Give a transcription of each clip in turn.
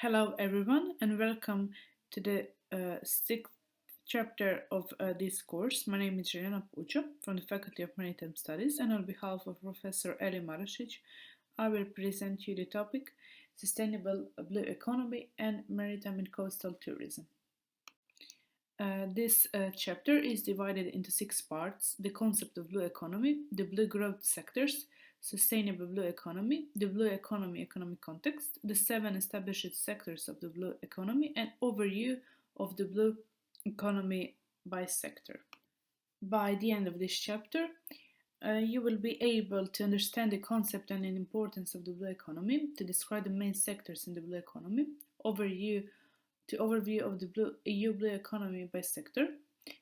Hello, everyone, and welcome to the sixth chapter of this course. My name is Zeljana Puco from the Faculty of Maritime Studies, and on behalf of Professor Marušić, I will present you the topic Sustainable Blue Economy and Maritime and Coastal Tourism. This chapter is divided into 6 parts: the concept of blue economy, the blue growth sectors, sustainable blue economy, the blue economy economic context, the 7 established sectors of the blue economy, and overview of the blue economy by sector. By the end of this chapter, you will be able to understand the concept and the importance of the blue economy, to describe the main sectors in the blue economy, overview of the EU blue economy by sector,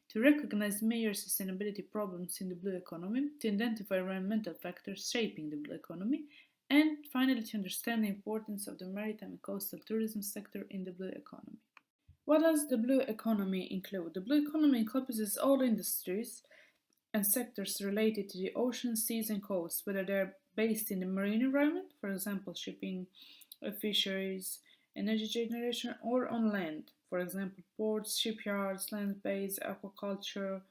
to recognize major sustainability problems in the blue economy, to identify environmental factors shaping the blue economy, and finally to understand the importance of the maritime and coastal tourism sector in the blue economy. What does the blue economy include? The blue economy encompasses all industries and sectors related to the ocean, seas, and coasts, whether they're based in the marine environment, for example, shipping, fisheries, energy generation, or on land, for example, ports, shipyards, land based aquaculture,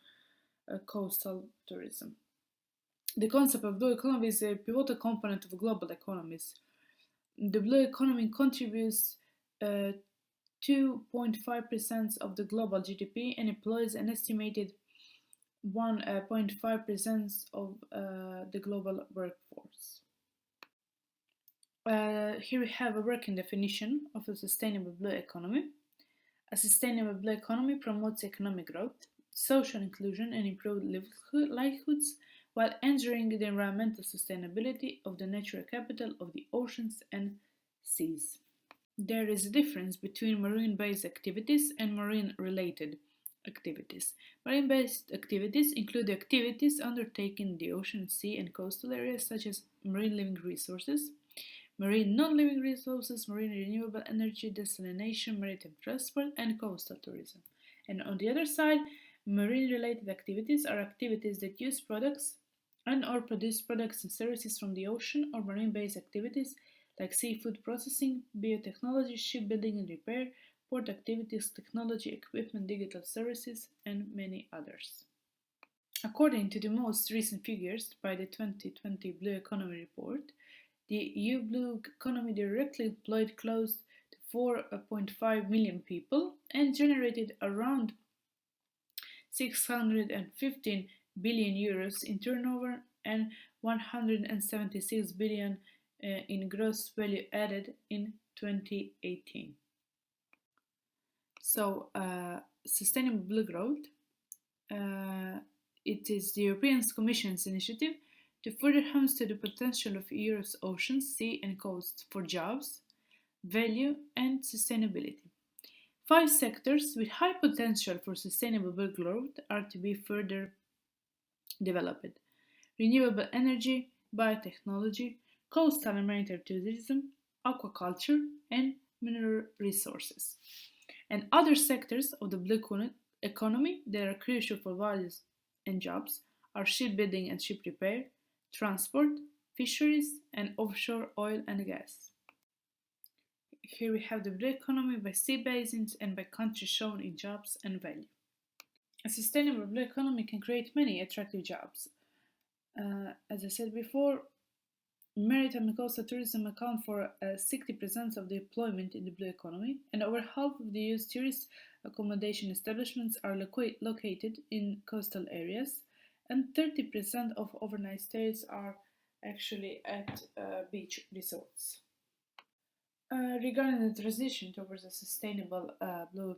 coastal tourism. The concept of blue economy is a pivotal component of global economies. The blue economy contributes 2.5% of the global GDP and employs an estimated 1.5% of the global workforce. Here we have a working definition of a sustainable blue economy. A sustainable blue economy promotes economic growth, social inclusion, and improved livelihoods while ensuring the environmental sustainability of the natural capital of the oceans and seas. There is a difference between marine-based activities and marine-related activities. Marine-based activities include activities undertaken in the ocean, sea, and coastal areas such as marine living resources, marine non-living resources, marine renewable energy, desalination, maritime transport, and coastal tourism. And on the other side, marine-related activities are activities that use products and/or produce products and services from the ocean, or marine-based activities like seafood processing, biotechnology, shipbuilding and repair, port activities, technology, equipment, digital services, and many others. According to the most recent figures by the 2020 Blue Economy Report, the EU blue economy directly employed close to 4.5 million people and generated around 615 billion euros in turnover and 176 billion in gross value added in 2018. So, sustainable blue growth, it is the European Commission's initiative to further harness the potential of Europe's oceans, sea, and coasts for jobs, value, and sustainability. 5 sectors with high potential for sustainable blue growth are to be further developed: renewable energy, biotechnology, coastal and maritime tourism, aquaculture, and mineral resources. And other sectors of the blue economy that are crucial for values and jobs are shipbuilding and ship repair, transport, fisheries, and offshore oil and gas. Here we have the blue economy by sea basins and by countries shown in jobs and value. A sustainable blue economy can create many attractive jobs. As I said before, maritime and coastal tourism account for 60% of the employment in the blue economy, and over half of the EU's tourist accommodation establishments are located in coastal areas, and 30% of overnight stays are actually at beach resorts. Regarding the transition towards a sustainable blue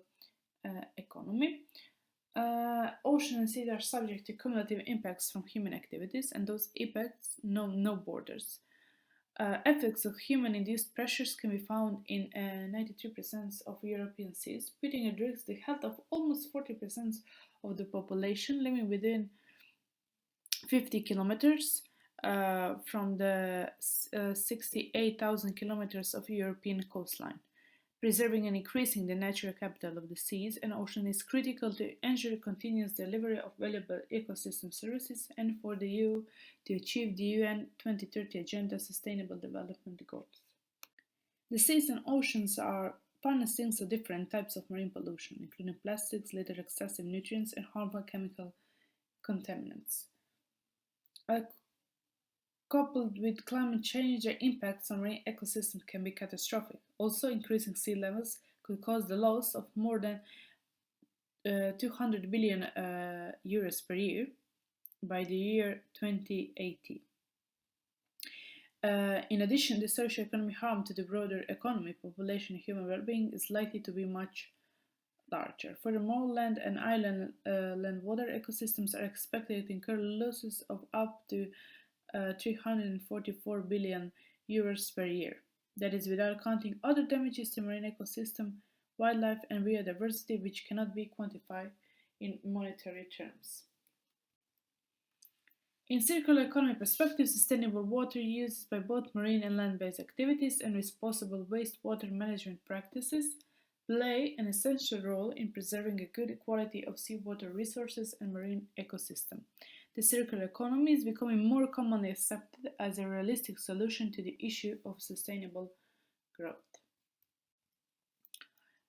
economy, ocean and sea are subject to cumulative impacts from human activities, and those impacts know no borders. Effects of human-induced pressures can be found in 93% of European seas, putting at risk the health of almost 40% of the population living within 50 kilometers from the 68,000 kilometers of European coastline. Preserving and increasing the natural capital of the seas and ocean is critical to ensure continuous delivery of valuable ecosystem services and for the EU to achieve the UN 2030 Agenda Sustainable Development Goals. The seas and oceans are harnessing so different types of marine pollution, including plastics, litter, excessive nutrients, and harmful chemical contaminants. Uh, Coupled with climate change, the impacts on marine ecosystems can be catastrophic. Also, increasing sea levels could cause the loss of more than 200 billion euros per year by the year 2080. In addition, the socio-economic harm to the broader economy, population, and human well-being is likely to be much larger. Furthermore, land and island land water ecosystems are expected to incur losses of up to 344 billion euros per year. That is without counting other damages to marine ecosystem, wildlife, and biodiversity, which cannot be quantified in monetary terms. In circular economy perspective, sustainable water use by both marine and land-based activities and responsible wastewater management practices play an essential role in preserving a good quality of seawater resources and marine ecosystem. The circular economy is becoming more commonly accepted as a realistic solution to the issue of sustainable growth.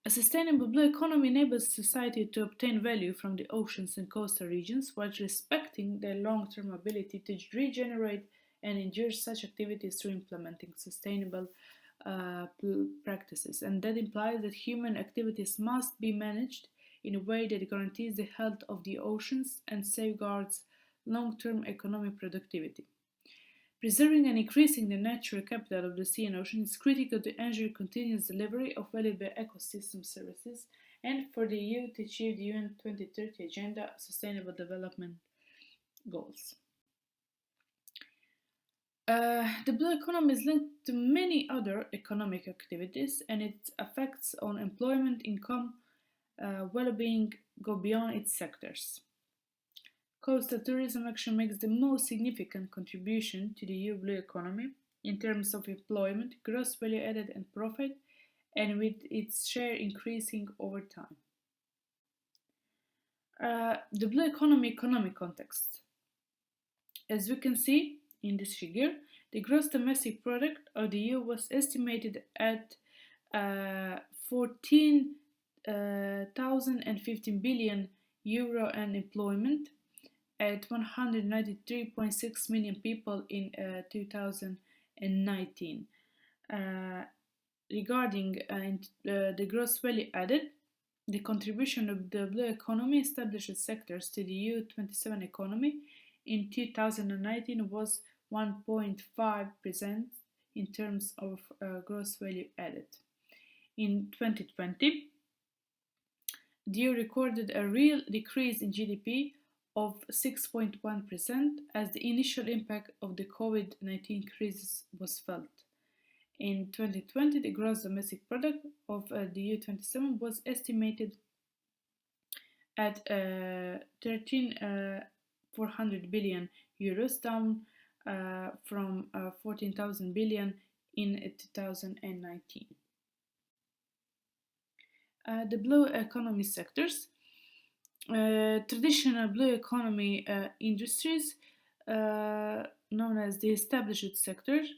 A sustainable blue economy enables society to obtain value from the oceans and coastal regions while respecting their long-term ability to regenerate and endure such activities through implementing sustainable practices. And that implies that human activities must be managed in a way that guarantees the health of the oceans and safeguards long-term economic productivity. Preserving and increasing the natural capital of the sea and ocean is critical to ensure continuous delivery of valuable ecosystem services and for the EU to achieve the UN 2030 Agenda Sustainable Development Goals. The blue economy is linked to many other economic activities and its effects on employment, income, well-being go beyond its sectors. Coastal tourism actually makes the most significant contribution to the EU blue economy in terms of employment, gross value added, and profit, and with its share increasing over time. The blue economy economic context. As we can see in this figure, the gross domestic product of the EU was estimated at 14,015 billion euro and employment at 193.6 million people in 2019. Regarding the gross value added, the contribution of the blue economy established sectors to the EU 27 economy in 2019 was 1.5% in terms of gross value added. In 2020, the EU recorded a real decrease in GDP of 6.1% as the initial impact of the COVID-19 crisis was felt. In 2020, the gross domestic product of the EU 27 was estimated at 13,400 billion euros, down from 14,000 billion in 2019. The blue economy sectors. Traditional blue economy industries, known as the established sectors,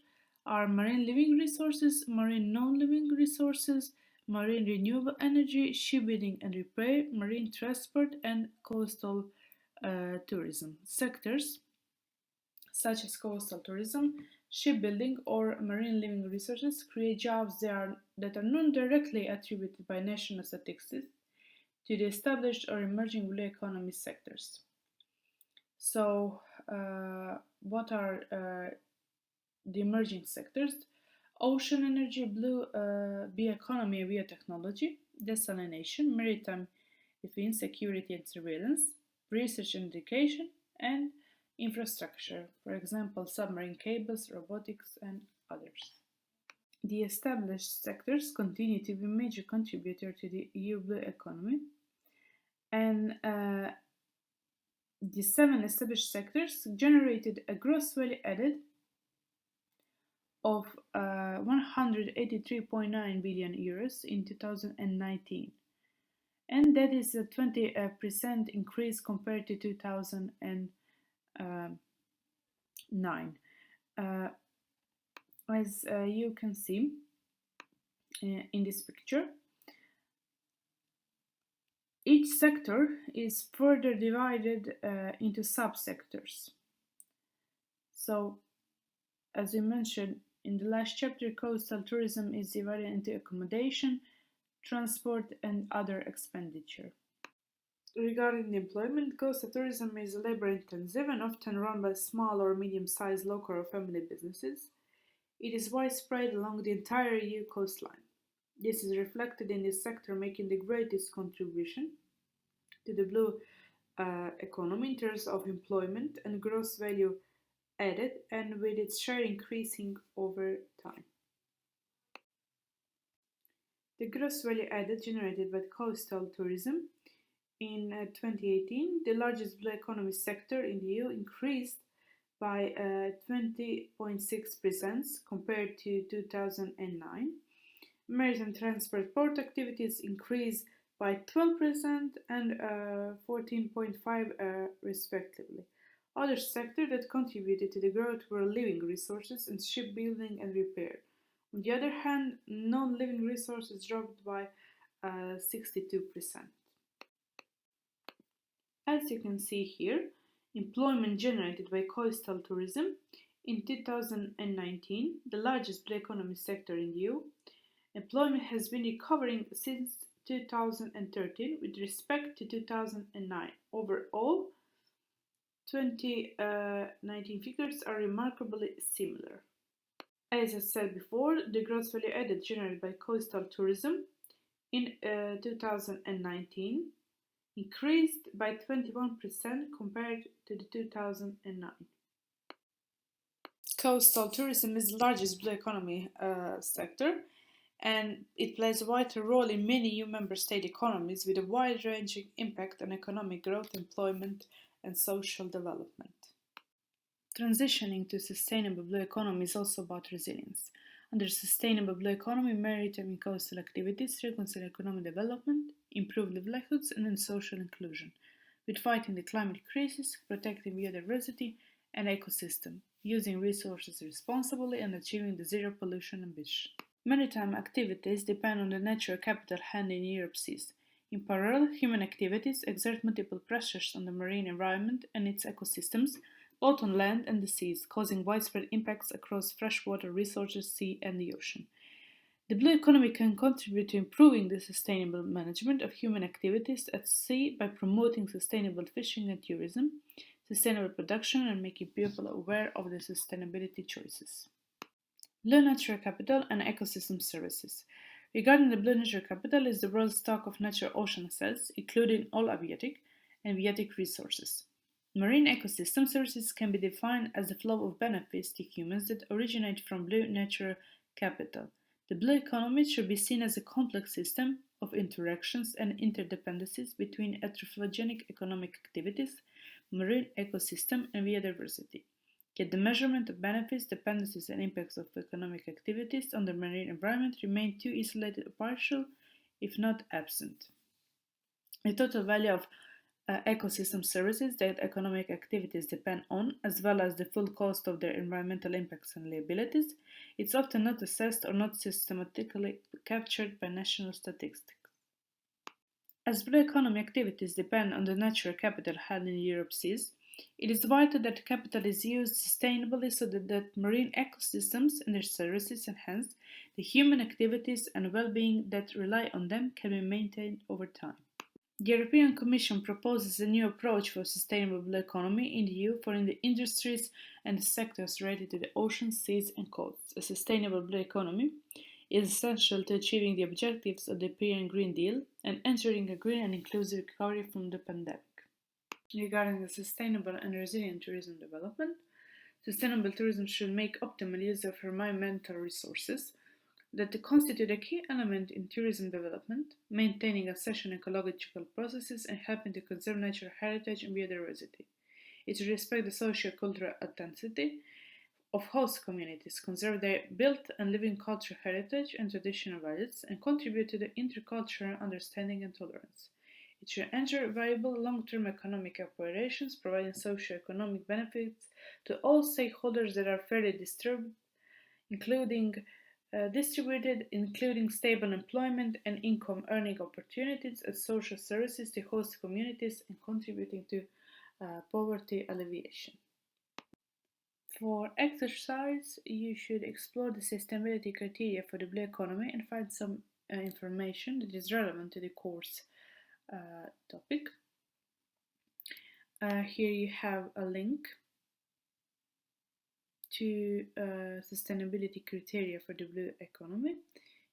are marine living resources, marine non-living resources, marine renewable energy, shipbuilding and repair, marine transport, and coastal tourism. Sectors such as coastal tourism, shipbuilding, or marine living resources create jobs that are not directly attributed by national statistics to the established or emerging blue economy sectors. So, what are the emerging sectors? Ocean energy, blue bioeconomy and biotechnology, desalination, maritime defense, security and surveillance, research and education, and infrastructure, for example, submarine cables, robotics, and others. The established sectors continue to be a major contributor to the EU blue economy, and the 7 established sectors generated a gross value added of 183.9 billion euros in 2019, and that is a 20% increase compared to 2009. As you can see, in this picture. Each sector is further divided into subsectors. So, as we mentioned in the last chapter, coastal tourism is divided into accommodation, transport, and other expenditure. Regarding the employment, coastal tourism is labor intensive and often run by small or medium sized local or family businesses. It is widespread along the entire EU coastline. This is reflected in this sector making the greatest contribution to the blue economy in terms of employment and gross value added, and with its share increasing over time. The gross value added generated by coastal tourism in 2018, the largest blue economy sector in the EU, increased by 20.6% compared to 2009. Maritime transport port activities increased by 12% and 14.5% respectively. Other sectors that contributed to the growth were living resources and shipbuilding and repair. On the other hand, non-living resources dropped by 62%. As you can see here, employment generated by coastal tourism in 2019, the largest blue economy sector in the EU, employment has been recovering since 2013 with respect to 2009. Overall, 2019 figures are remarkably similar. As I said before, the gross value added generated by coastal tourism in 2019 increased by 21% compared to the 2009. Coastal tourism is the largest blue economy sector, and it plays a vital role in many EU member state economies with a wide-ranging impact on economic growth, employment, and social development. Transitioning to sustainable blue economy is also about resilience. Under sustainable blue economy, maritime and coastal activities reconcile economic development, improve livelihoods, and then social inclusion, with fighting the climate crisis, protecting biodiversity and ecosystem, using resources responsibly, and achieving the zero pollution ambition. Maritime activities depend on the natural capital hand in Europe's seas. In parallel, human activities exert multiple pressures on the marine environment and its ecosystems, both on land and the seas, causing widespread impacts across freshwater resources, sea, and the ocean. The blue economy can contribute to improving the sustainable management of human activities at sea by promoting sustainable fishing and tourism, sustainable production, and making people aware of their sustainability choices. Blue Natural Capital and Ecosystem Services. Regarding the Blue Natural Capital is the world's stock of natural ocean assets, including all abiotic and biotic resources. Marine ecosystem services can be defined as the flow of benefits to humans that originate from blue natural capital. The blue economy should be seen as a complex system of interactions and interdependencies between anthropogenic economic activities, marine ecosystem, and biodiversity. Yet the measurement of benefits, dependencies, and impacts of economic activities on the marine environment remain too isolated or partial, if not absent. The total value of ecosystem services that economic activities depend on, as well as the full cost of their environmental impacts and liabilities, is often not assessed or not systematically captured by national statistics. As blue economy activities depend on the natural capital held in Europe's seas, it is vital that capital is used sustainably so that marine ecosystems and their services and hence the human activities and well-being that rely on them can be maintained over time. The European Commission proposes a new approach for sustainable blue economy in the EU for the industries and the sectors related to the oceans, seas and coasts. A sustainable blue economy is essential to achieving the objectives of the European Green Deal and ensuring a green and inclusive recovery from the pandemic. Regarding the sustainable and resilient tourism development, sustainable tourism should make optimal use of environmental resources that constitute a key element in tourism development, maintaining a socio-ecological processes and helping to conserve natural heritage and biodiversity. It should respect the socio-cultural authenticity of host communities, conserve their built and living cultural heritage and traditional values, and contribute to the intercultural understanding and tolerance. It should ensure viable long-term economic operations, providing socio-economic benefits to all stakeholders that are fairly disturbed, including distributed, including stable employment and income earning opportunities and social services to host communities and contributing to poverty alleviation. For exercise, you should explore the sustainability criteria for the blue economy and find some information that is relevant to the course topic. Here you have a link to sustainability criteria for the blue economy.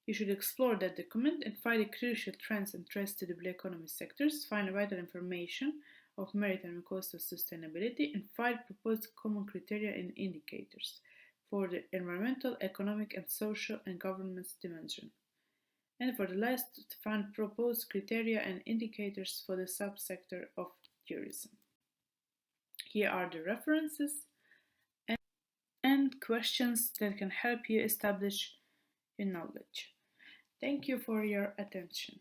You should explore that document and find the crucial trends and threats to the blue economy sectors, find vital information of maritime and coastal sustainability, and find proposed common criteria and indicators for the environmental, economic, and social and governance dimension. And for the last, find proposed criteria and indicators for the subsector of tourism. Here are the references and questions that can help you establish your knowledge. Thank you for your attention.